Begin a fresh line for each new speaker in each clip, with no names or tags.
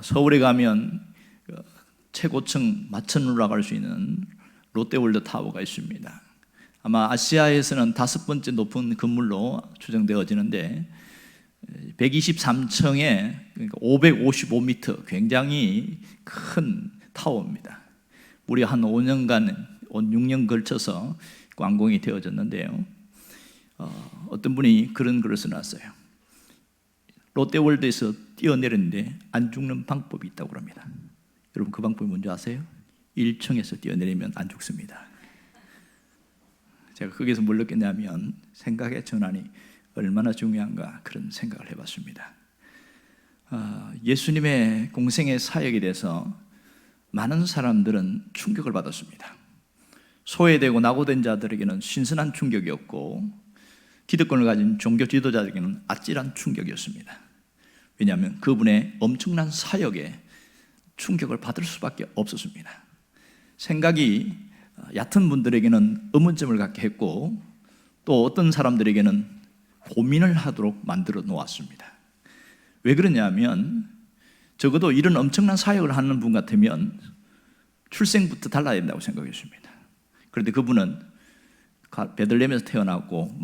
서울에 가면 최고층 마천루라고 할 수 있는 롯데월드 타워가 있습니다. 아마 아시아에서는 5번째 높은 건물로 추정되어지는데 123층에 555m, 굉장히 큰 타워입니다. 무려 한 6년 걸쳐서 완공이 되어졌는데요. 어떤 분이 그런 글을 써놨어요. 롯데월드에서 뛰어내렸는데 안 죽는 방법이 있다고 합니다. 여러분, 그 방법이 뭔지 아세요? 1층에서 뛰어내리면 안 죽습니다. 제가 거기서 뭘 느꼈냐면 생각의 전환이 얼마나 중요한가, 그런 생각을 해봤습니다. 예수님의 공생의 사역에 대해서 많은 사람들은 충격을 받았습니다. 소외되고 낙오된 자들에게는 신선한 충격이었고, 기득권을 가진 종교 지도자들에게는 아찔한 충격이었습니다. 왜냐하면 그분의 엄청난 사역에 충격을 받을 수밖에 없었습니다. 생각이 얕은 분들에게는 의문점을 갖게 했고, 또 어떤 사람들에게는 고민을 하도록 만들어 놓았습니다. 왜 그러냐면, 적어도 이런 엄청난 사역을 하는 분 같으면 출생부터 달라야 된다고 생각했습니다. 그런데 그분은 베들레헴에서 태어났고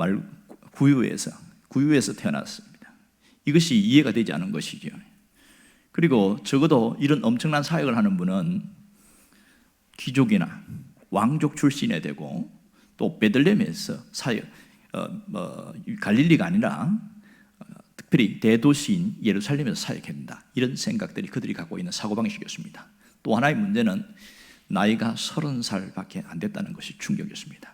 구유에서 태어났습니다. 이것이 이해가 되지 않은 것이죠. 그리고 적어도 이런 엄청난 사역을 하는 분은 귀족이나 왕족 출신이 되고, 또 베들레헴에서 갈릴리가 아니라 특별히 대도시인 예루살렘에서 사역합니다. 이런 생각들이 그들이 갖고 있는 사고방식이었습니다. 또 하나의 문제는 나이가 30살밖에 안 됐다는 것이 충격이었습니다.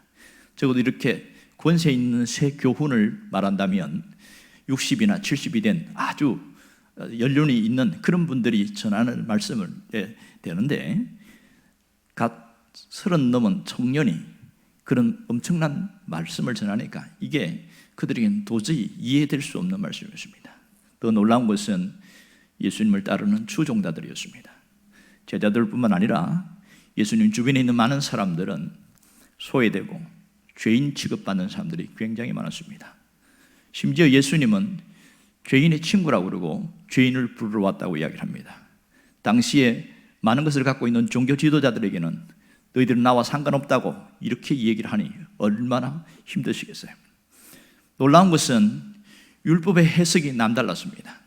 적어도 이렇게 권세 있는 새 교훈을 말한다면 60이나 70이 된 아주 연륜이 있는 그런 분들이 전하는 말씀을 되는데, 갓 30 넘은 청년이 그런 엄청난 말씀을 전하니까 이게 그들에게는 도저히 이해될 수 없는 말씀이었습니다. 더 놀라운 것은 예수님을 따르는 추종자들이었습니다. 제자들뿐만 아니라 예수님 주변에 있는 많은 사람들은 소외되고 죄인 취급받는 사람들이 굉장히 많았습니다. 심지어 예수님은 죄인의 친구라고 그러고 죄인을 부르러 왔다고 이야기를 합니다. 당시에 많은 것을 갖고 있는 종교 지도자들에게는 너희들은 나와 상관없다고 이렇게 얘기를 하니 얼마나 힘드시겠어요. 놀라운 것은 율법의 해석이 남달랐습니다.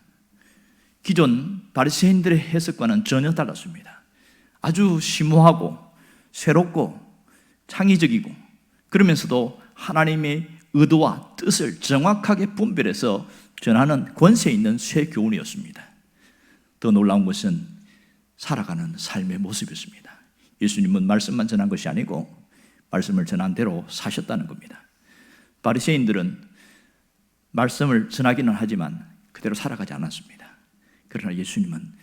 기존 바리새인들의 해석과는 전혀 달랐습니다. 아주 심오하고 새롭고 창의적이고, 그러면서도 하나님의 의도와 뜻을 정확하게 분별해서 전하는 권세 있는 새 교훈이었습니다. 더 놀라운 것은 살아가는 삶의 모습이었습니다. 예수님은 말씀만 전한 것이 아니고 말씀을 전한 대로 사셨다는 겁니다. 바리새인들은 말씀을 전하기는 하지만 그대로 살아가지 않았습니다. 그러나 예수님은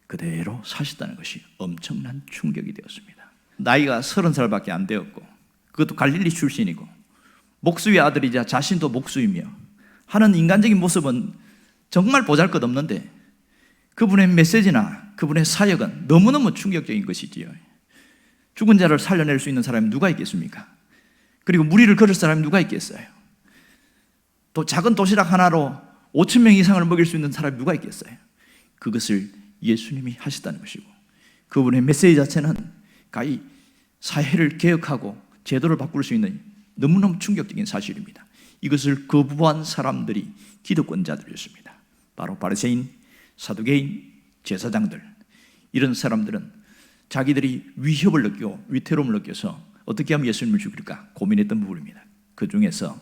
그대로 사셨다는 것이 엄청난 충격이 되었습니다. 나이가 30살밖에 안 되었고, 그것도 갈릴리 출신이고, 목수의 아들이자 자신도 목수이며 하는 인간적인 모습은 정말 보잘것없는데, 그분의 메시지나 그분의 사역은 너무너무 충격적인 것이지요. 죽은 자를 살려낼 수 있는 사람이 누가 있겠습니까? 그리고 무리를 걸을 사람이 누가 있겠어요? 또 작은 도시락 하나로 5,000명 이상을 먹일 수 있는 사람이 누가 있겠어요? 그것을 예수님이 하셨다는 것이고, 그분의 메시지 자체는 가히 사회를 개혁하고 제도를 바꿀 수 있는 너무너무 충격적인 사실입니다. 이것을 거부한 사람들이 기득권자들이었습니다. 바로 바리새인, 사두개인, 제사장들, 이런 사람들은 자기들이 위협을 느끼고 위태로움을 느껴서 어떻게 하면 예수님을 죽일까 고민했던 부분입니다. 그 중에서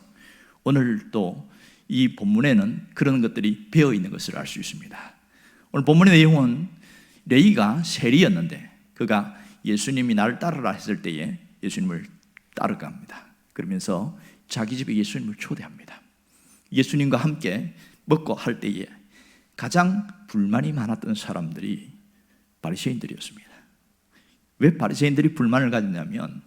오늘 또 이 본문에는 그런 것들이 배어 있는 것을 알 수 있습니다. 오늘 본문의 내용은 레위가 세리였는데, 그가 예수님이 나를 따르라 했을 때에 예수님을 따라갑니다. 그러면서 자기 집에 예수님을 초대합니다. 예수님과 함께 먹고 할 때에 가장 불만이 많았던 사람들이 바리새인들이었습니다. 왜 바리새인들이 불만을 가졌냐면,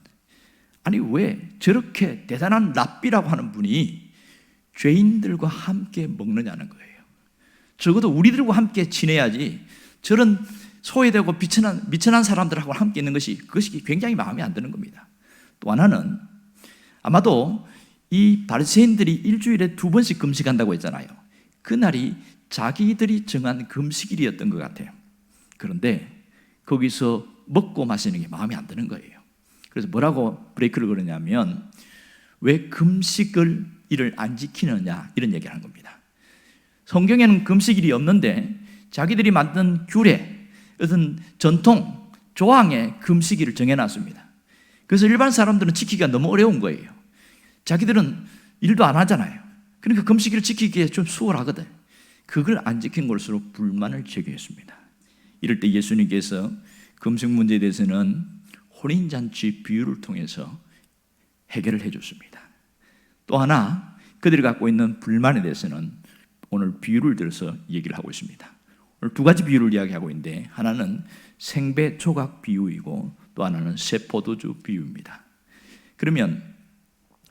아니 왜 저렇게 대단한 랍비라고 하는 분이 죄인들과 함께 먹느냐는 거예요. 적어도 우리들과 함께 지내야지 저런 소외되고 미천한 사람들하고 함께 있는 그것이 굉장히 마음에 안 드는 겁니다. 또 하나는 아마도 이 바리새인들이 일주일에 2번씩 금식한다고 했잖아요. 그날이 자기들이 정한 금식일이었던 것 같아요. 그런데 거기서 먹고 마시는 게 마음에 안 드는 거예요. 그래서 뭐라고 브레이크를 걸었냐면 왜 금식을 일을 안 지키느냐 이런 얘기를 하는 겁니다. 성경에는 금식일이 없는데 자기들이 만든 규례, 어떤 전통, 조항에 금식일을 정해놨습니다. 그래서 일반 사람들은 지키기가 너무 어려운 거예요. 자기들은 일도 안 하잖아요. 그러니까 금식일을 지키기에 좀 수월하거든. 그걸 안 지킨 것으로 불만을 제기했습니다. 이럴 때 예수님께서 금식 문제에 대해서는 혼인잔치 비유를 통해서 해결을 해줬습니다. 또 하나 그들이 갖고 있는 불만에 대해서는 오늘 비유를 들어서 얘기를 하고 있습니다. 오늘 두 가지 비유를 이야기하고 있는데 하나는 생배 조각 비유이고 또 하나는 새 포도주 비유입니다. 그러면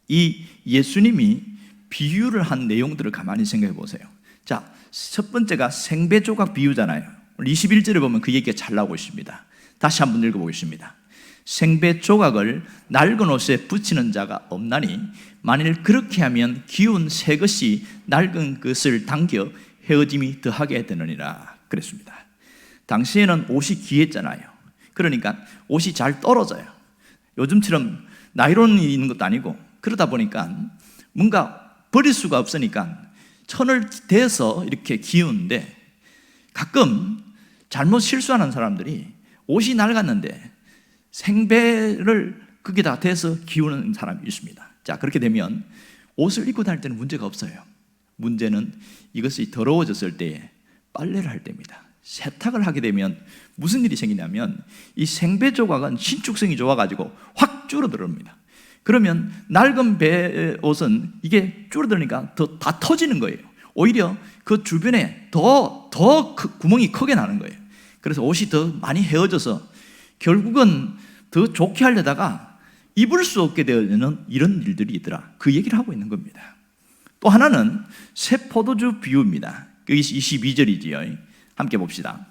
이 예수님이 비유를 한 내용들을 가만히 생각해 보세요. 자, 첫 번째가 생배 조각 비유잖아요. 21절에 보면 그 얘기가 잘 나오고 있습니다. 다시 한번 읽어보겠습니다. 생배 조각을 낡은 옷에 붙이는 자가 없나니 만일 그렇게 하면 기운 새 것이 낡은 것을 당겨 헤어짐이 더하게 되느니라 그랬습니다. 당시에는 옷이 귀했잖아요. 그러니까 옷이 잘 떨어져요. 요즘처럼 나이론이 있는 것도 아니고 그러다 보니까 뭔가 버릴 수가 없으니까 천을 대서 이렇게 기우는데 가끔 잘못 실수하는 사람들이 옷이 낡았는데 생배를 거기다 대서 기우는 사람이 있습니다. 자, 그렇게 되면 옷을 입고 다닐 때는 문제가 없어요. 문제는 이것이 더러워졌을 때 빨래를 할 때입니다. 세탁을 하게 되면 무슨 일이 생기냐면 이 생배 조각은 신축성이 좋아가지고 확 줄어듭니다. 그러면 낡은 배 옷은 이게 줄어드니까 더 다 터지는 거예요. 오히려 그 주변에 더 구멍이 크게 나는 거예요. 그래서 옷이 더 많이 헤어져서 결국은 더 좋게 하려다가 입을 수 없게 되는 이런 일들이 있더라. 그 얘기를 하고 있는 겁니다. 또 하나는 새 포도주 비유입니다. 여기 22절이지요. 함께 봅시다.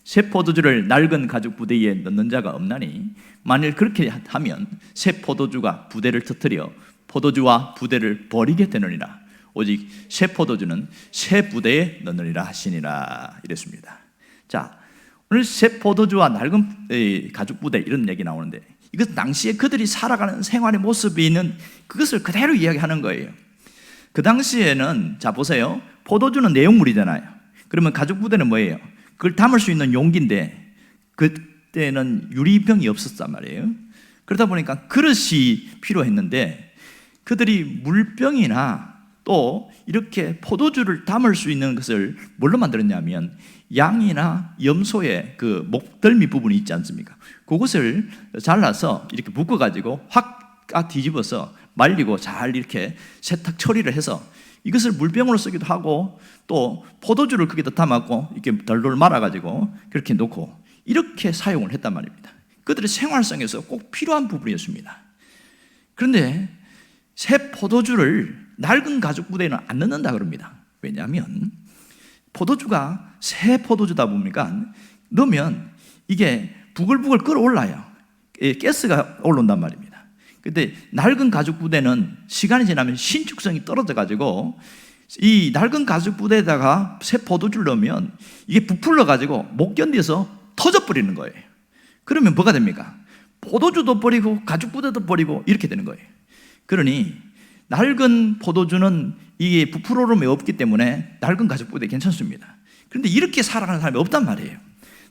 새 포도주를 낡은 가죽 부대에 넣는 자가 없나니 만일 그렇게 하면 새 포도주가 부대를 터뜨려 포도주와 부대를 버리게 되느니라. 오직 새 포도주는 새 부대에 넣느니라 하시니라 이랬습니다. 자, 오늘 새 포도주와 낡은 가죽 부대 이런 얘기 나오는데 이것 당시에 그들이 살아가는 생활의 모습이 있는 그것을 그대로 이야기하는 거예요. 그 당시에는 자 보세요. 포도주는 내용물이잖아요. 그러면 가죽 부대는 뭐예요? 그걸 담을 수 있는 용기인데 그때는 유리병이 없었단 말이에요. 그러다 보니까 그릇이 필요했는데 그들이 물병이나 또 이렇게 포도주를 담을 수 있는 것을 뭘로 만들었냐면 양이나 염소의 그 목덜미 부분이 있지 않습니까? 그것을 잘라서 이렇게 묶어가지고 확 뒤집어서 말리고 잘 이렇게 세탁 처리를 해서 이것을 물병으로 쓰기도 하고 또 포도주를 거기다 담았고 이렇게 덜덜 말아가지고 그렇게 놓고 이렇게 사용을 했단 말입니다. 그들의 생활상에서 꼭 필요한 부분이었습니다. 그런데 새 포도주를 낡은 가죽 부대에는 안 넣는다 그럽니다. 왜냐하면 포도주가 새 포도주다 보니까 넣으면 이게 부글부글 끓어올라요. 가스가 올라온단 말입니다. 근데 낡은 가죽 부대는 시간이 지나면 신축성이 떨어져가지고 이 낡은 가죽 부대에다가 새 포도주를 넣으면 이게 부풀러가지고 못 견뎌서 터져버리는 거예요. 그러면 뭐가 됩니까? 포도주도 버리고 가죽 부대도 버리고 이렇게 되는 거예요. 그러니 낡은 포도주는 이게 부풀어름이 없기 때문에 낡은 가죽 부대 괜찮습니다. 그런데 이렇게 살아가는 사람이 없단 말이에요.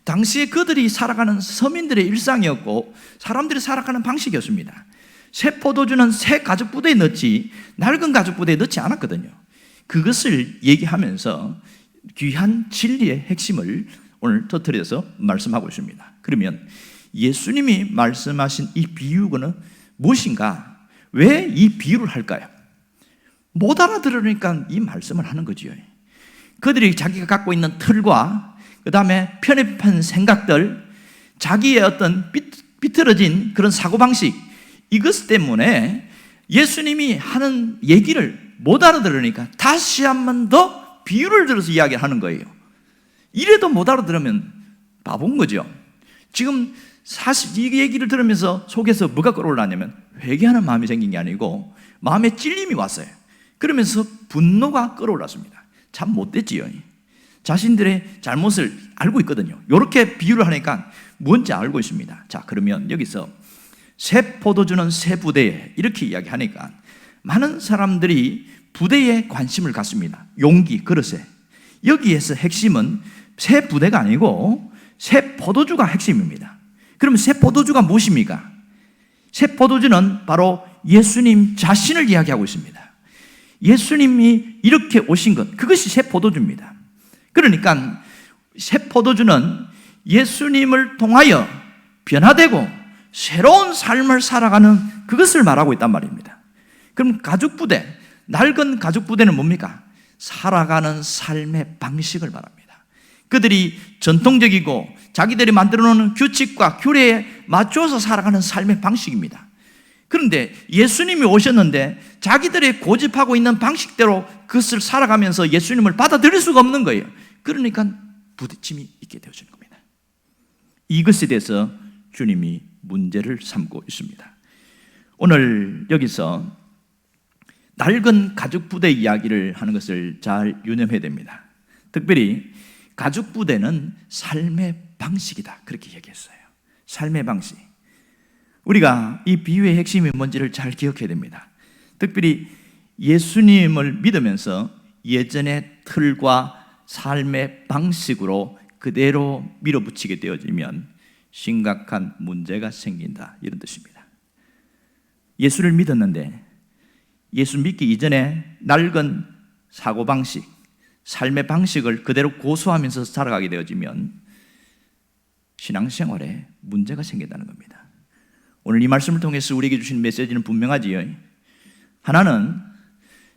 당시에 그들이 살아가는 서민들의 일상이었고 사람들이 살아가는 방식이었습니다. 새 포도주는 새 가죽 부대에 넣지 낡은 가죽 부대에 넣지 않았거든요. 그것을 얘기하면서 귀한 진리의 핵심을 오늘 터뜨려서 말씀하고 있습니다. 그러면 예수님이 말씀하신 이 비유는 무엇인가? 왜 이 비유를 할까요? 못 알아들으니까 이 말씀을 하는 거지요. 그들이 자기가 갖고 있는 틀과 그 다음에 편협한 생각들, 자기의 어떤 삐뚤어진 그런 사고방식, 이것 때문에 예수님이 하는 얘기를 못 알아들으니까 다시 한 번 더 비유를 들어서 이야기하는 거예요. 이래도 못 알아들으면 바본 거죠. 지금 사실 이 얘기를 들으면서 속에서 뭐가 끌어올라냐면 회개하는 마음이 생긴 게 아니고 마음에 찔림이 왔어요. 그러면서 분노가 끌어올랐습니다. 참 못됐지요. 자신들의 잘못을 알고 있거든요. 이렇게 비유를 하니까 뭔지 알고 있습니다. 자, 그러면 여기서 새 포도주는 새 부대에 이렇게 이야기하니까 많은 사람들이 부대에 관심을 갖습니다. 용기, 그릇에. 여기에서 핵심은 새 부대가 아니고 새 포도주가 핵심입니다. 그러면 새 포도주가 무엇입니까? 새 포도주는 바로 예수님 자신을 이야기하고 있습니다. 예수님이 이렇게 오신 것, 그것이 새 포도주입니다. 그러니까 새 포도주는 예수님을 통하여 변화되고 새로운 삶을 살아가는 그것을 말하고 있단 말입니다. 그럼 가죽부대, 낡은 가죽부대는 뭡니까? 살아가는 삶의 방식을 말합니다. 그들이 전통적이고 자기들이 만들어 놓은 규칙과 규례에 맞춰서 살아가는 삶의 방식입니다. 그런데 예수님이 오셨는데 자기들이 고집하고 있는 방식대로 그것을 살아가면서 예수님을 받아들일 수가 없는 거예요. 그러니까 부딪힘이 있게 되어지는 겁니다. 이것에 대해서 주님이 문제를 삼고 있습니다. 오늘 여기서 낡은 가죽부대 이야기를 하는 것을 잘 유념해야 됩니다. 특별히 가죽부대는 삶의 방식이다, 그렇게 얘기했어요. 삶의 방식. 우리가 이 비유의 핵심이 뭔지를 잘 기억해야 됩니다. 특별히 예수님을 믿으면서 예전의 틀과 삶의 방식으로 그대로 밀어붙이게 되어지면 심각한 문제가 생긴다, 이런 뜻입니다. 예수를 믿었는데 예수 믿기 이전에 낡은 사고방식, 삶의 방식을 그대로 고수하면서 살아가게 되어지면 신앙생활에 문제가 생긴다는 겁니다. 오늘 이 말씀을 통해서 우리에게 주신 메시지는 분명하지요. 하나는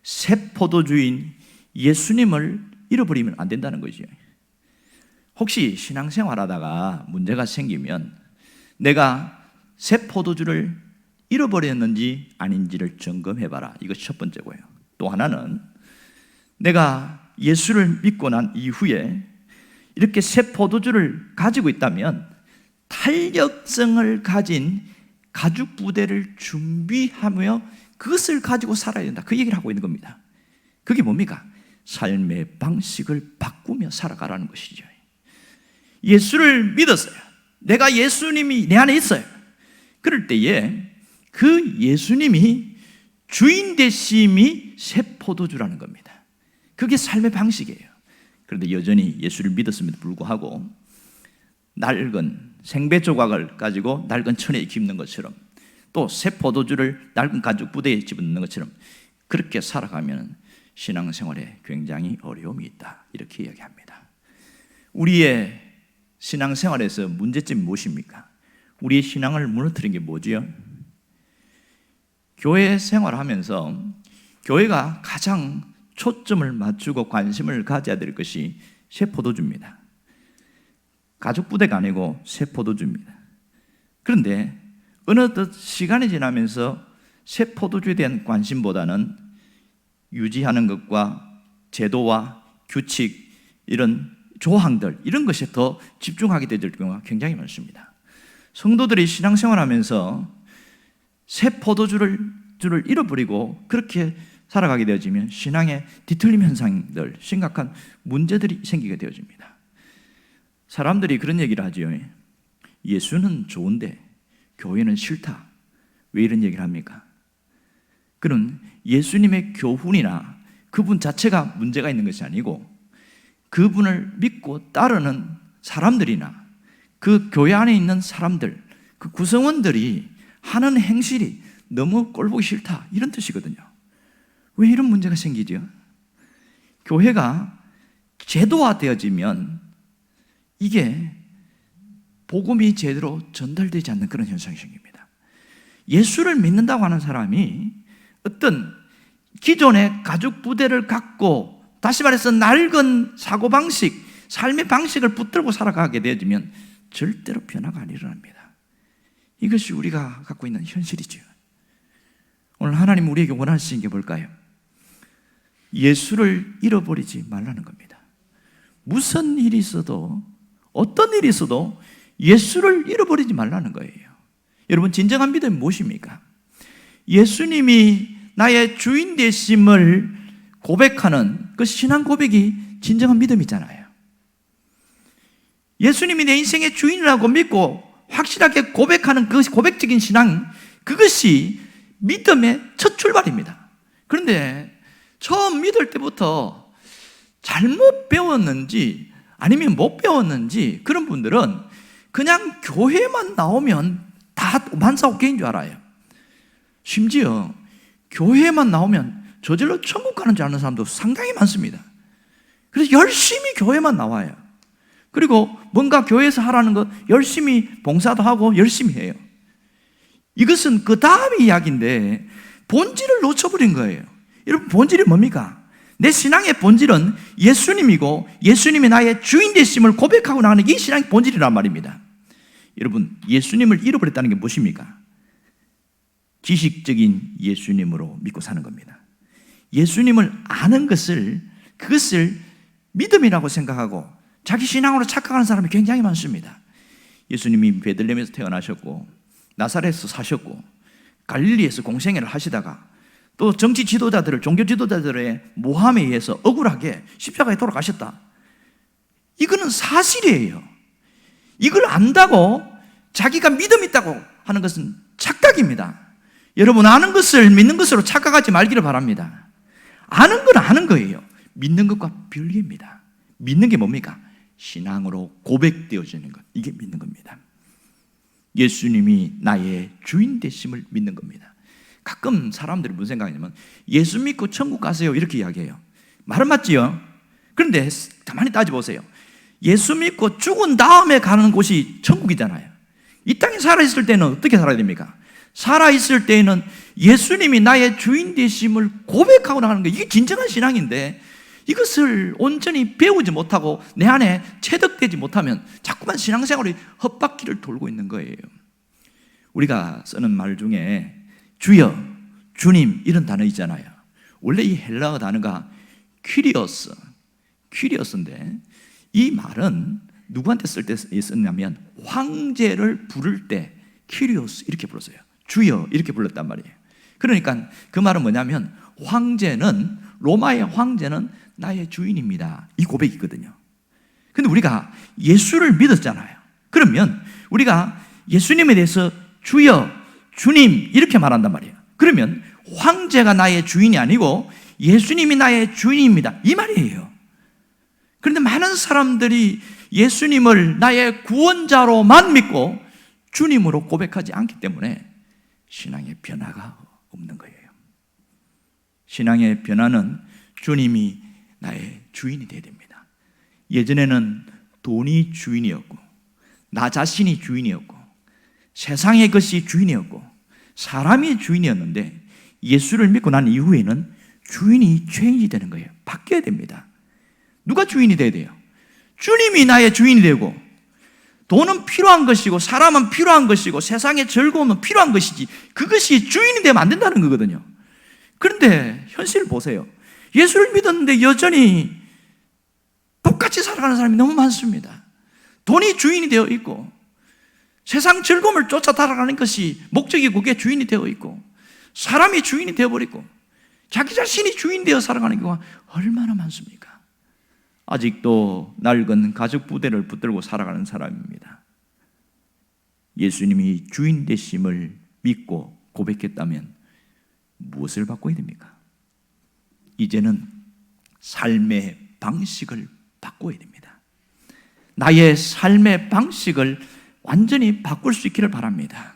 새 포도주인 예수님을 잃어버리면 안 된다는 거죠. 혹시 신앙생활하다가 문제가 생기면 내가 새 포도주를 잃어버렸는지 아닌지를 점검해봐라. 이것이 첫 번째고요. 또 하나는 내가 예수를 믿고 난 이후에 이렇게 새 포도주를 가지고 있다면 탄력성을 가진 가죽 부대를 준비하며 그것을 가지고 살아야 된다, 그 얘기를 하고 있는 겁니다. 그게 뭡니까? 삶의 방식을 바꾸며 살아가라는 것이죠. 예수를 믿었어요. 내가 예수님이 내 안에 있어요. 그럴 때에 그 예수님이 주인 되심이 새 포도주라는 겁니다. 그게 삶의 방식이에요. 그런데 여전히 예수를 믿었음에도 불구하고 낡은 생배 조각을 가지고 낡은 천에 깁는 것처럼 또 새 포도주를 낡은 가죽 부대에 집어넣는 것처럼 그렇게 살아가면 신앙생활에 굉장히 어려움이 있다, 이렇게 이야기합니다. 우리의 신앙생활에서 문제점이 무엇입니까? 우리의 신앙을 무너뜨린 게 뭐지요? 교회 생활하면서 교회가 가장 초점을 맞추고 관심을 가져야 될 것이 새 포도주입니다. 가죽 부대가 아니고 새 포도주입니다. 그런데 어느덧 시간이 지나면서 새 포도주에 대한 관심보다는 유지하는 것과 제도와 규칙, 이런 조항들, 이런 것에 더 집중하게 될 경우가 굉장히 많습니다. 성도들이 신앙생활하면서 새 포도주를 잃어버리고 그렇게 살아가게 되어지면 신앙의 뒤틀림 현상들, 심각한 문제들이 생기게 되어집니다. 사람들이 그런 얘기를 하지요. 예수는 좋은데 교회는 싫다. 왜 이런 얘기를 합니까? 그는 예수님의 교훈이나 그분 자체가 문제가 있는 것이 아니고 그분을 믿고 따르는 사람들이나 그 교회 안에 있는 사람들, 그 구성원들이 하는 행실이 너무 꼴보기 싫다, 이런 뜻이거든요. 왜 이런 문제가 생기죠? 교회가 제도화되어지면 이게 복음이 제대로 전달되지 않는 그런 현상이 생깁니다. 예수를 믿는다고 하는 사람이 어떤 기존의 가죽 부대를 갖고, 다시 말해서 낡은 사고방식, 삶의 방식을 붙들고 살아가게 되어지면 절대로 변화가 안 일어납니다. 이것이 우리가 갖고 있는 현실이죠. 오늘 하나님 우리에게 원하시는 게 뭘까요? 예수를 잃어버리지 말라는 겁니다. 무슨 일이 있어도, 어떤 일이 있어도 예수를 잃어버리지 말라는 거예요. 여러분, 진정한 믿음이 무엇입니까? 예수님이 나의 주인 되심을 고백하는 그 신앙 고백이 진정한 믿음이잖아요. 예수님이 내 인생의 주인이라고 믿고 확실하게 고백하는 그 고백적인 신앙, 그것이 믿음의 첫 출발입니다. 그런데 처음 믿을 때부터 잘못 배웠는지 아니면 못 배웠는지 그런 분들은 그냥 교회만 나오면 다 만사오케이인 줄 알아요. 심지어 교회만 나오면 저절로 천국 가는 줄 아는 사람도 상당히 많습니다. 그래서 열심히 교회만 나와요. 그리고 뭔가 교회에서 하라는 것 열심히 봉사도 하고 열심히 해요. 이것은 그 다음의 이야기인데 본질을 놓쳐버린 거예요. 여러분, 본질이 뭡니까? 내 신앙의 본질은 예수님이고 예수님이 나의 주인 되심을 고백하고 나가는 이 신앙의 본질이란 말입니다. 여러분, 예수님을 잃어버렸다는 게 무엇입니까? 지식적인 예수님으로 믿고 사는 겁니다. 예수님을 아는 것을, 그것을 믿음이라고 생각하고 자기 신앙으로 착각하는 사람이 굉장히 많습니다. 예수님이 베들레헴에서 태어나셨고 나사렛에서 사셨고 갈릴리에서 공생애를 하시다가 또 정치 지도자들을, 종교 지도자들의 모함에 의해서 억울하게 십자가에 돌아가셨다. 이거는 사실이에요. 이걸 안다고 자기가 믿음 있다고 하는 것은 착각입니다. 여러분, 아는 것을 믿는 것으로 착각하지 말기를 바랍니다. 아는 건 아는 거예요. 믿는 것과 별개입니다. 믿는 게 뭡니까? 신앙으로 고백되어지는 것, 이게 믿는 겁니다. 예수님이 나의 주인 되심을 믿는 겁니다. 가끔 사람들이 무슨 생각이냐면 예수 믿고 천국 가세요 이렇게 이야기해요. 말은 맞지요? 그런데 가만히 따져보세요. 예수 믿고 죽은 다음에 가는 곳이 천국이잖아요. 이 땅에 살아있을 때는 어떻게 살아야 됩니까? 살아있을 때에는 예수님이 나의 주인 되심을 고백하고 나가는 거, 이게 진정한 신앙인데 이것을 온전히 배우지 못하고 내 안에 체득되지 못하면 자꾸만 신앙생활이 헛바퀴를 돌고 있는 거예요. 우리가 쓰는 말 중에 주여, 주님 이런 단어 있잖아요. 원래 이 헬라어 단어가 퀴리어스인데 이 말은 누구한테 쓸 때 썼냐면 황제를 부를 때 퀴리오스 이렇게 불렀어요. 주여 이렇게 불렀단 말이에요. 그러니까 그 말은 뭐냐면 황제는, 로마의 황제는 나의 주인입니다, 이 고백이거든요. 근데 우리가 예수를 믿었잖아요. 그러면 우리가 예수님에 대해서 주여, 주님 이렇게 말한단 말이에요. 그러면 황제가 나의 주인이 아니고 예수님이 나의 주인입니다, 이 말이에요. 그런데 많은 사람들이 예수님을 나의 구원자로만 믿고 주님으로 고백하지 않기 때문에 신앙의 변화가 없는 거예요. 신앙의 변화는 주님이 나의 주인이 되어야 됩니다. 예전에는 돈이 주인이었고 나 자신이 주인이었고 세상의 것이 주인이었고 사람이 주인이었는데 예수를 믿고 난 이후에는 주인이 체인지 되는 거예요. 바뀌어야 됩니다. 누가 주인이 돼야 돼요? 주님이 나의 주인이 되고, 돈은 필요한 것이고 사람은 필요한 것이고 세상의 즐거움은 필요한 것이지 그것이 주인이 되면 안 된다는 거거든요. 그런데 현실을 보세요. 예수를 믿었는데 여전히 똑같이 살아가는 사람이 너무 많습니다. 돈이 주인이 되어 있고 세상 즐거움을 쫓아 달아가는 것이 목적이고 그게 주인이 되어 있고 사람이 주인이 되어버리고 자기 자신이 주인 되어 살아가는 경우가 얼마나 많습니까? 아직도 낡은 가죽 부대를 붙들고 살아가는 사람입니다. 예수님이 주인 되심을 믿고 고백했다면 무엇을 바꿔야 됩니까? 이제는 삶의 방식을 바꿔야 됩니다. 나의 삶의 방식을 완전히 바꿀 수 있기를 바랍니다.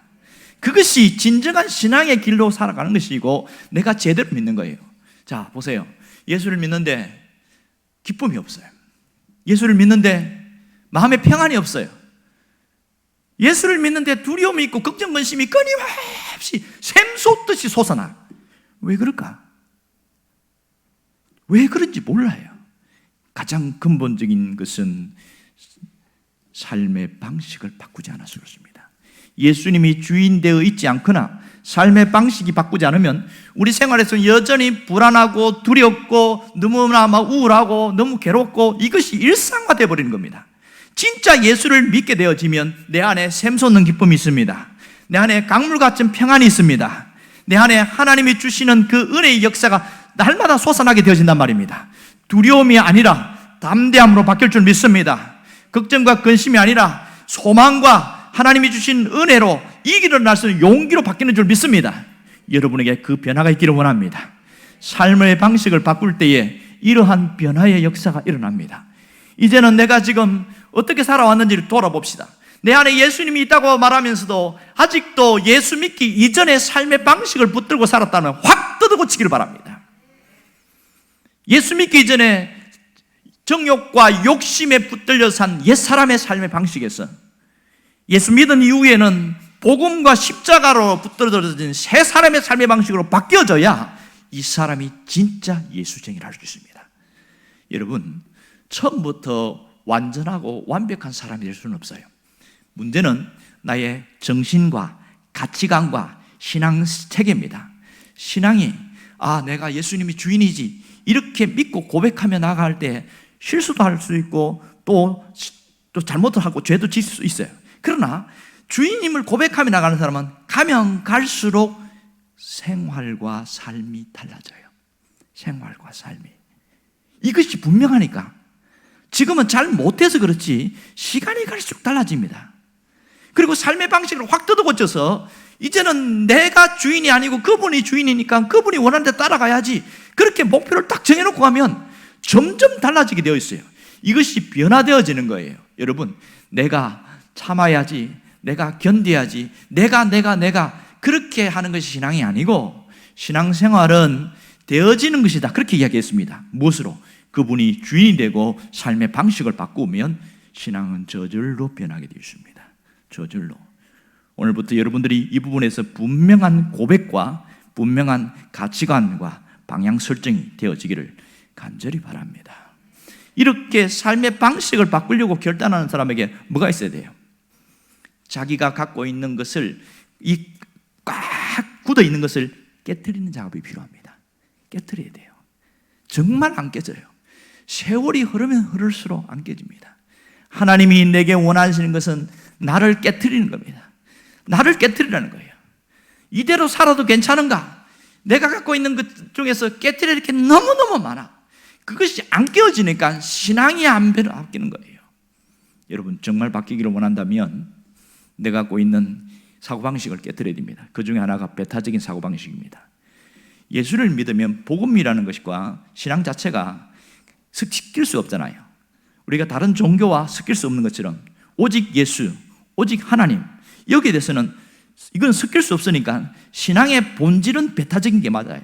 그것이 진정한 신앙의 길로 살아가는 것이고 내가 제대로 믿는 거예요. 자, 보세요. 예수를 믿는데 기쁨이 없어요. 예수를 믿는데 마음에 평안이 없어요. 예수를 믿는데 두려움이 있고 걱정, 근심이 끊임없이 샘솟듯이 솟아나. 왜 그럴까? 왜 그런지 몰라요. 가장 근본적인 것은 삶의 방식을 바꾸지 않아서 그렇습니다. 예수님이 주인 되어 있지 않거나 삶의 방식이 바꾸지 않으면 우리 생활에서 여전히 불안하고 두렵고 너무나 우울하고 너무 괴롭고 이것이 일상화되어 버리는 겁니다. 진짜 예수를 믿게 되어지면 내 안에 샘솟는 기쁨이 있습니다. 내 안에 강물 같은 평안이 있습니다. 내 안에 하나님이 주시는 그 은혜의 역사가 날마다 솟아나게 되어진단 말입니다. 두려움이 아니라 담대함으로 바뀔 줄 믿습니다. 걱정과 근심이 아니라 소망과 하나님이 주신 은혜로 이기를 날 수 있는 용기로 바뀌는 줄 믿습니다. 여러분에게 그 변화가 있기를 원합니다. 삶의 방식을 바꿀 때에 이러한 변화의 역사가 일어납니다. 이제는 내가 지금 어떻게 살아왔는지를 돌아봅시다. 내 안에 예수님이 있다고 말하면서도 아직도 예수 믿기 이전의 삶의 방식을 붙들고 살았다면 확 뜯어고치기를 바랍니다. 예수 믿기 이전에 정욕과 욕심에 붙들려 산 옛사람의 삶의 방식에서 예수 믿은 이후에는 복음과 십자가로 붙들어진 새 사람의 삶의 방식으로 바뀌어져야 이 사람이 진짜 예수쟁이를 할 수 있습니다. 여러분, 처음부터 완전하고 완벽한 사람이 될 수는 없어요. 문제는 나의 정신과 가치관과 신앙 체계입니다. 신앙이 내가 예수님이 주인이지 이렇게 믿고 고백하며 나아갈 때 실수도 할 수 있고 또 잘못을 하고 죄도 질 수 있어요. 그러나 주인님을 고백하며 나가는 사람은 가면 갈수록 생활과 삶이 달라져요. 생활과 삶이. 이것이 분명하니까 지금은 잘 못해서 그렇지 시간이 갈수록 달라집니다. 그리고 삶의 방식을 확 뜯어고쳐서 이제는 내가 주인이 아니고 그분이 주인이니까 그분이 원하는 데 따라가야지, 그렇게 목표를 딱 정해놓고 가면 점점 달라지게 되어 있어요. 이것이 변화되어지는 거예요. 여러분, 내가 참아야지, 내가 견뎌야지, 내가 그렇게 하는 것이 신앙이 아니고 신앙생활은 되어지는 것이다, 그렇게 이야기했습니다. 무엇으로? 그분이 주인이 되고 삶의 방식을 바꾸면 신앙은 저절로 변하게 되어 있습니다. 저절로. 오늘부터 여러분들이 이 부분에서 분명한 고백과 분명한 가치관과 방향 설정이 되어지기를 간절히 바랍니다. 이렇게 삶의 방식을 바꾸려고 결단하는 사람에게 뭐가 있어야 돼요? 자기가 갖고 있는 것을, 이 꽉 굳어 있는 것을 깨트리는 작업이 필요합니다. 깨트려야 돼요. 정말 안 깨져요. 세월이 흐르면 흐를수록 안 깨집니다. 하나님이 내게 원하시는 것은 나를 깨트리는 겁니다. 나를 깨트리라는 거예요. 이대로 살아도 괜찮은가? 내가 갖고 있는 것 중에서 깨트릴 게 너무너무 많아. 그것이 안 깨어지니까 신앙이 안 바뀌는 거예요. 여러분, 정말 바뀌기를 원한다면 내가 갖고 있는 사고방식을 깨트려야 됩니다. 그 중에 하나가 배타적인 사고방식입니다. 예수를 믿으면 복음이라는 것과 신앙 자체가 섞일 수 없잖아요. 우리가 다른 종교와 섞일 수 없는 것처럼 오직 예수, 오직 하나님, 여기에 대해서는 이건 섞일 수 없으니까 신앙의 본질은 배타적인 게 맞아요.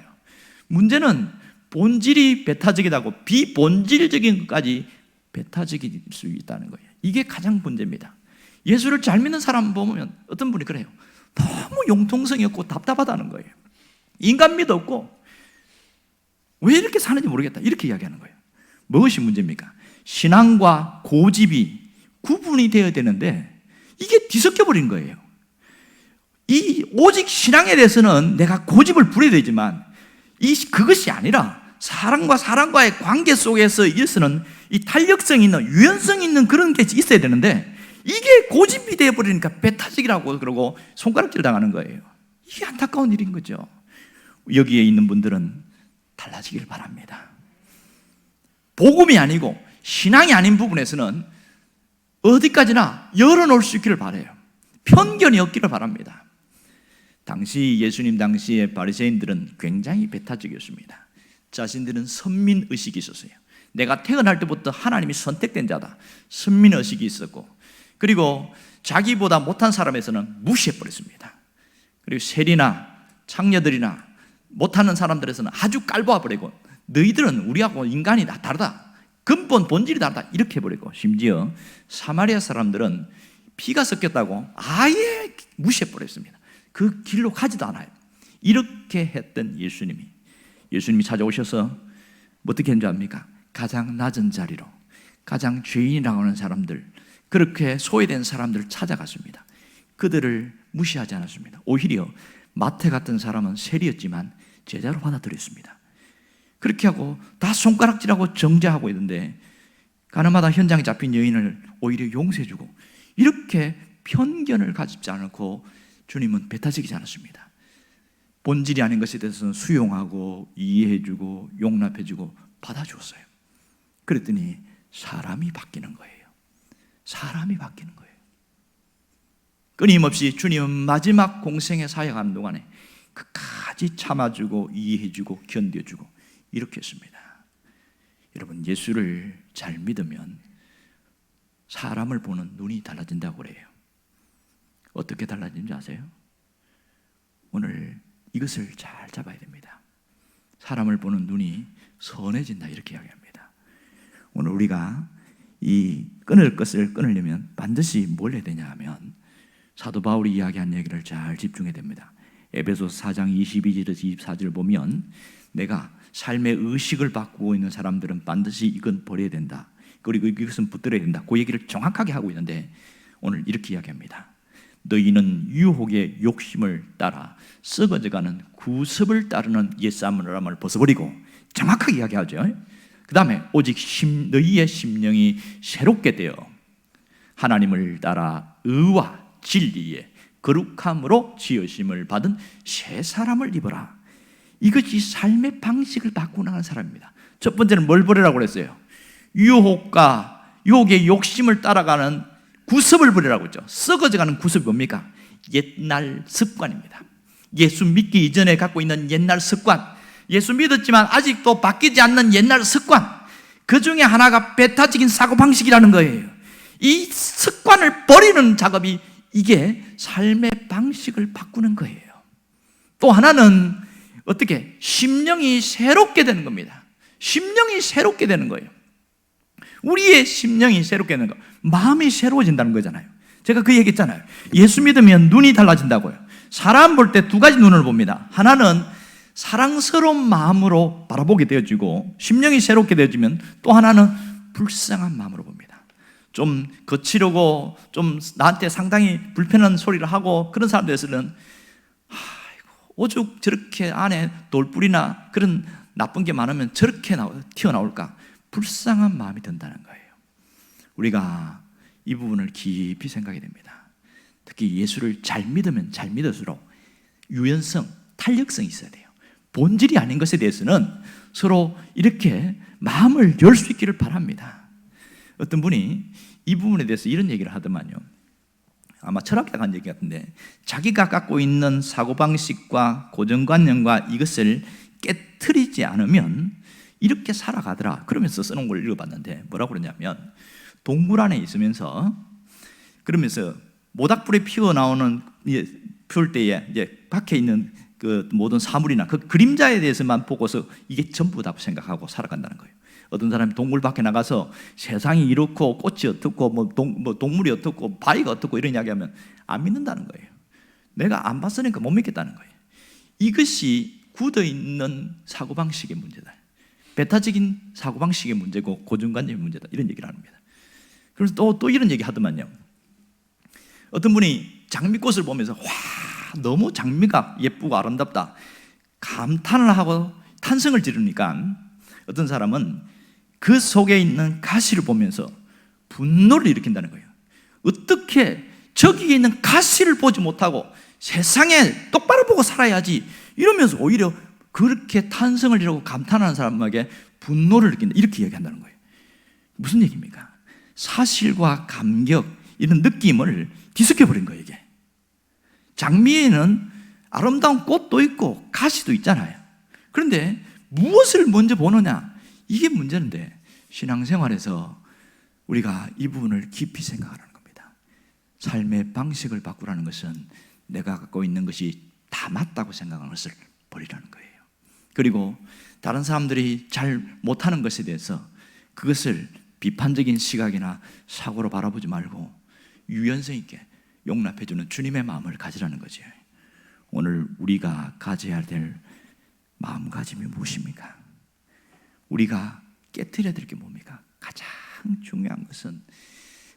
문제는 본질이 배타적이다고 비본질적인 것까지 배타적일 수 있다는 거예요. 이게 가장 문제입니다. 예수를 잘 믿는 사람 보면 어떤 분이 그래요. 너무 융통성이 없고 답답하다는 거예요. 인간미도 없고 왜 이렇게 사는지 모르겠다, 이렇게 이야기하는 거예요. 무엇이 문제입니까? 신앙과 고집이 구분이 되어야 되는데 이게 뒤섞여 버린 거예요. 이 오직 신앙에 대해서는 내가 고집을 부려야 되지만 그것이 아니라 사람과 사람과의 관계 속에서 있어서는 이 탄력성 있는, 유연성 있는 그런 게 있어야 되는데 이게 고집이 되어버리니까 배타적이라고 그러고 손가락질 당하는 거예요. 이게 안타까운 일인 거죠. 여기에 있는 분들은 달라지길 바랍니다. 복음이 아니고 신앙이 아닌 부분에서는 어디까지나 열어놓을 수 있기를 바라요. 편견이 없기를 바랍니다. 당시 예수님 당시의 바리새인들은 굉장히 배타적이었습니다. 자신들은 선민의식이 있었어요. 내가 태어날 때부터 하나님이 선택된 자다, 선민의식이 있었고, 그리고 자기보다 못한 사람에서는 무시해버렸습니다. 그리고 세리나 창녀들이나 못하는 사람들에서는 아주 깔보아버리고, 너희들은 우리하고 인간이 다르다, 근본 본질이 다르다, 이렇게 해버리고, 심지어 사마리아 사람들은 피가 섞였다고 아예 무시해버렸습니다. 그 길로 가지도 않아요. 이렇게 했던 예수님이 찾아오셔서 어떻게 했는지 압니까? 가장 낮은 자리로, 가장 죄인이라고 하는 사람들, 그렇게 소외된 사람들을 찾아갔습니다. 그들을 무시하지 않았습니다. 오히려 마태 같은 사람은 세리였지만 제자로 받아들였습니다. 그렇게 하고 다 손가락질하고 정죄하고 있는데 가늠하다 현장에 잡힌 여인을 오히려 용서해주고, 이렇게 편견을 가지지 않고 주님은 배타적이지 않았습니다. 본질이 아닌 것에 대해서는 수용하고 이해해주고 용납해주고 받아주었어요. 그랬더니 사람이 바뀌는 거예요. 사람이 바뀌는 거예요. 끊임없이 주님은 마지막 공생에 사역하는 동안에 끝까지 참아주고 이해해주고 견뎌주고 이렇게 했습니다. 여러분, 예수를 잘 믿으면 사람을 보는 눈이 달라진다고 그래요. 어떻게 달라지는지 아세요? 오늘 이것을 잘 잡아야 됩니다. 사람을 보는 눈이 선해진다, 이렇게 이야기합니다. 오늘 우리가 이 끊을 것을 끊으려면 반드시 뭘 해야 되냐 하면 사도 바울이 이야기한 얘기를 잘 집중해야 됩니다. 에베소서 4장 22절에서 24절을 보면 내가 삶의 의식을 바꾸고 있는 사람들은 반드시 이건 버려야 된다, 그리고 이것은 붙들어야 된다, 그 얘기를 정확하게 하고 있는데 오늘 이렇게 이야기합니다. 너희는 유혹의 욕심을 따라 썩어져가는 구습을 따르는 옛사람을 벗어버리고, 정확하게 이야기하죠. 그 다음에 오직 너희의 심령이 새롭게 되어 하나님을 따라 의와 진리의 거룩함으로 지으심을 받은 새 사람을 입어라. 이것이 삶의 방식을 바꾸고 나가는 사람입니다. 첫 번째는 뭘 버리라고 그랬어요? 유혹의 욕심을 따라가는 구습을 버리라고 했죠. 썩어져가는 구습이 뭡니까? 옛날 습관입니다. 예수 믿기 이전에 갖고 있는 옛날 습관, 예수 믿었지만 아직도 바뀌지 않는 옛날 습관, 그 중에 하나가 배타적인 사고방식이라는 거예요. 이 습관을 버리는 작업이, 이게 삶의 방식을 바꾸는 거예요. 또 하나는 어떻게? 심령이 새롭게 되는 겁니다. 심령이 새롭게 되는 거예요. 우리의 심령이 새롭게 되는 거, 마음이 새로워진다는 거잖아요. 제가 그 얘기 했잖아요. 예수 믿으면 눈이 달라진다고요. 사람 볼 때 두 가지 눈을 봅니다. 하나는 사랑스러운 마음으로 바라보게 되어지고, 심령이 새롭게 되어지면 또 하나는 불쌍한 마음으로 봅니다. 좀 거칠고 좀 나한테 상당히 불편한 소리를 하고 그런 사람들에서는 오죽 저렇게 안에 돌뿌리나 그런 나쁜 게 많으면 저렇게 튀어나올까, 불쌍한 마음이 든다는 거예요. 우리가 이 부분을 깊이 생각해야 됩니다. 특히 예수를 잘 믿으면 잘 믿을수록 유연성, 탄력성이 있어야 돼요. 본질이 아닌 것에 대해서는 서로 이렇게 마음을 열 수 있기를 바랍니다. 어떤 분이 이 부분에 대해서 이런 얘기를 하더만요. 아마 철학자가 한 얘기 같은데, 자기가 갖고 있는 사고방식과 고정관념과 이것을 깨트리지 않으면 이렇게 살아가더라, 그러면서 써놓은 걸 읽어봤는데 뭐라고 그러냐면, 동굴 안에 있으면서 그러면서 모닥불이 피어나오는 피울 때에 이제 밖에 있는 그 모든 사물이나 그 그림자에 대해서만 보고서 이게 전부다 생각하고 살아간다는 거예요. 어떤 사람이 동굴 밖에 나가서 세상이 이렇고 꽃이 어떻고 동물이 어떻고 바위가 어떻고 이런 이야기하면 안 믿는다는 거예요. 내가 안 봤으니까 못 믿겠다는 거예요. 이것이 굳어있는 사고방식의 문제다. 배타적인 사고방식의 문제고 고정관념의 문제다, 이런 얘기를 합니다. 그래서 또 이런 얘기 하더만요. 어떤 분이 장미꽃을 보면서 와, 너무 장미가 예쁘고 아름답다 감탄을 하고 탄성을 지르니까 어떤 사람은 그 속에 있는 가시를 보면서 분노를 일으킨다는 거예요. 어떻게 저기에 있는 가시를 보지 못하고 세상에 똑바로 보고 살아야지, 이러면서 오히려 그렇게 탄성을 지르고 감탄하는 사람에게 분노를 느낀다, 이렇게 이야기한다는 거예요. 무슨 얘기입니까? 사실과 감격, 이런 느낌을 뒤섞여버린 거예요. 이게 장미에는 아름다운 꽃도 있고 가시도 있잖아요. 그런데 무엇을 먼저 보느냐, 이게 문제인데, 신앙생활에서 우리가 이 부분을 깊이 생각하는 겁니다. 삶의 방식을 바꾸라는 것은 내가 갖고 있는 것이 다 맞다고 생각하는 것을 버리라는 거예요. 그리고 다른 사람들이 잘 못하는 것에 대해서 그것을 비판적인 시각이나 사고로 바라보지 말고 유연성 있게 용납해주는 주님의 마음을 가지라는 거죠. 오늘 우리가 가져야 될 마음가짐이 무엇입니까? 우리가 깨트려야 될 게 뭡니까? 가장 중요한 것은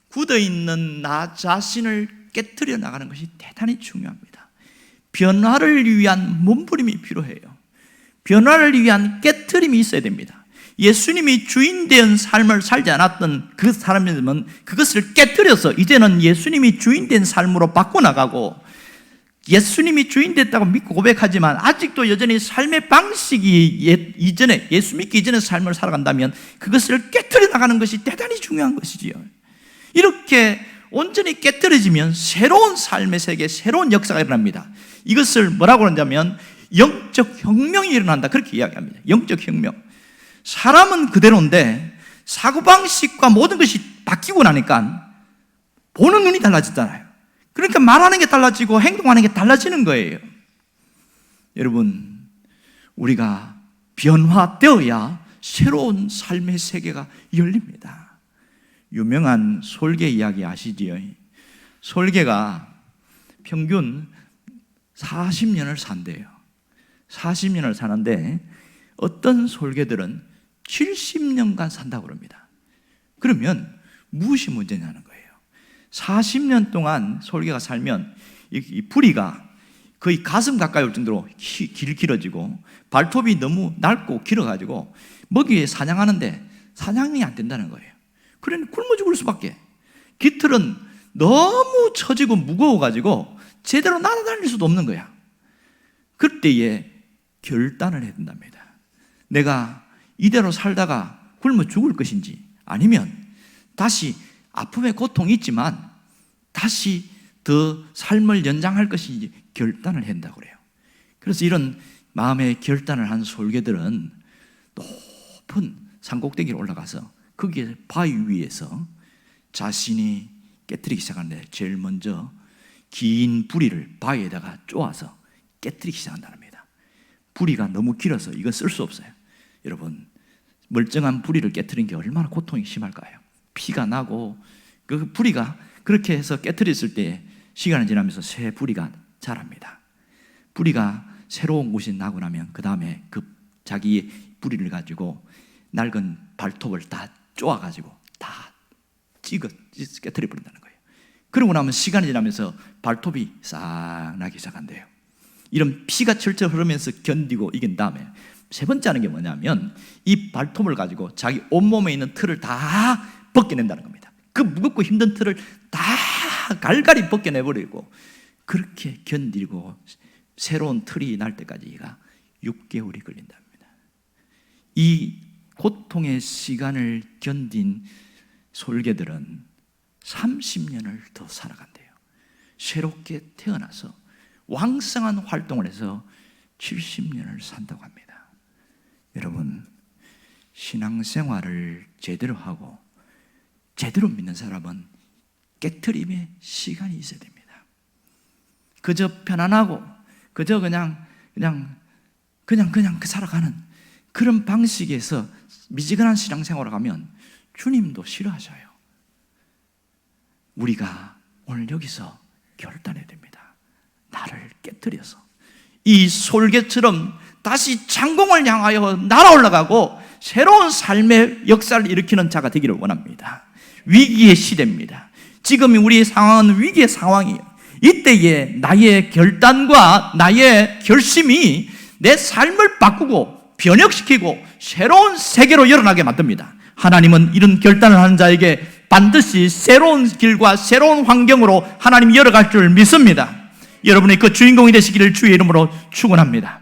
굳어있는 나 자신을 깨트려 나가는 것이 대단히 중요합니다. 변화를 위한 몸부림이 필요해요. 변화를 위한 깨트림이 있어야 됩니다. 예수님이 주인된 삶을 살지 않았던 그 사람이면 그것을 깨트려서 이제는 예수님이 주인된 삶으로 바꿔나가고 예수님이 주인 됐다고 믿고 고백하지만 아직도 여전히 삶의 방식이 이전에, 예수 믿기 이전의 삶을 살아간다면 그것을 깨트려 나가는 것이 대단히 중요한 것이지요. 이렇게 온전히 깨트려지면 새로운 삶의 세계, 새로운 역사가 일어납니다. 이것을 뭐라고 하냐면 영적 혁명이 일어난다, 그렇게 이야기합니다. 영적 혁명. 사람은 그대로인데 사고방식과 모든 것이 바뀌고 나니까 보는 눈이 달라졌잖아요. 그러니까 말하는 게 달라지고 행동하는 게 달라지는 거예요. 여러분, 우리가 변화되어야 새로운 삶의 세계가 열립니다. 유명한 솔개 이야기 아시지요? 솔개가 평균 40년을 산대요. 40년을 사는데 어떤 솔개들은 70년간 산다고 합니다. 그러면 무엇이 문제냐는 거예요. 40년 동안 솔개가 살면 이 부리가 거의 가슴 가까이 올 정도로 길어지고 발톱이 너무 넓고 길어가지고 먹이에 사냥하는데 사냥이 안 된다는 거예요. 그러니 굶어 죽을 수밖에. 깃털은 너무 처지고 무거워가지고 제대로 날아다닐 수도 없는 거야. 그때에 결단을 해야 된답니다. 내가 이대로 살다가 굶어 죽을 것인지, 아니면 다시 아픔의 고통이 있지만 다시 더 삶을 연장할 것인지 결단을 한다고 그래요. 그래서 이런 마음의 결단을 한 솔개들은 높은 산꼭대기로 올라가서 거기에 바위 위에서 자신이 깨트리기 시작하는데 제일 먼저 긴 부리를 바위에다가 쪼아서 깨트리기 시작한답니다. 부리가 너무 길어서 이건 쓸 수 없어요. 여러분, 멀쩡한 부리를 깨트리는 게 얼마나 고통이 심할까요? 피가 나고 그 부리가 그렇게 해서 깨트렸을 때 시간이 지나면서 새 부리가 자랍니다. 부리가 새로운 곳이 나고 나면 그 다음에 그 자기의 부리를 가지고 낡은 발톱을 다 쪼아가지고 다 깨트려 버린다는 거예요. 그러고 나면 시간이 지나면서 발톱이 싹 나기 시작한대요. 이런 피가 철철 흐르면서 견디고 이긴 다음에 세 번째 하는 게 뭐냐면 이 발톱을 가지고 자기 온몸에 있는 털을 다 벗겨낸다는 겁니다. 그 무겁고 힘든 털을 다 갈갈이 벗겨내버리고 그렇게 견디고 새로운 털이 날 때까지가 6개월이 걸린답니다. 이 고통의 시간을 견딘 솔개들은 30년을 더 살아간대요. 새롭게 태어나서 왕성한 활동을 해서 70년을 산다고 합니다. 여러분, 신앙생활을 제대로 하고 제대로 믿는 사람은 깨트림의 시간이 있어야 됩니다. 그저 편안하고 그저 그냥 살아가는 그런 방식에서 미지근한 신앙생활을 가면 주님도 싫어하셔요. 우리가 오늘 여기서 결단해야 됩니다. 나를 깨트려서 이 솔개처럼 다시 창공을 향하여 날아올라가고 새로운 삶의 역사를 일으키는 자가 되기를 원합니다. 위기의 시대입니다. 지금 우리의 상황은 위기의 상황이에요. 이때에 나의 결단과 나의 결심이 내 삶을 바꾸고 변혁시키고 새로운 세계로 열어나게 만듭니다. 하나님은 이런 결단을 하는 자에게 반드시 새로운 길과 새로운 환경으로 하나님이 열어갈 줄 믿습니다. 여러분이 그 주인공이 되시기를 주의 이름으로 축원합니다.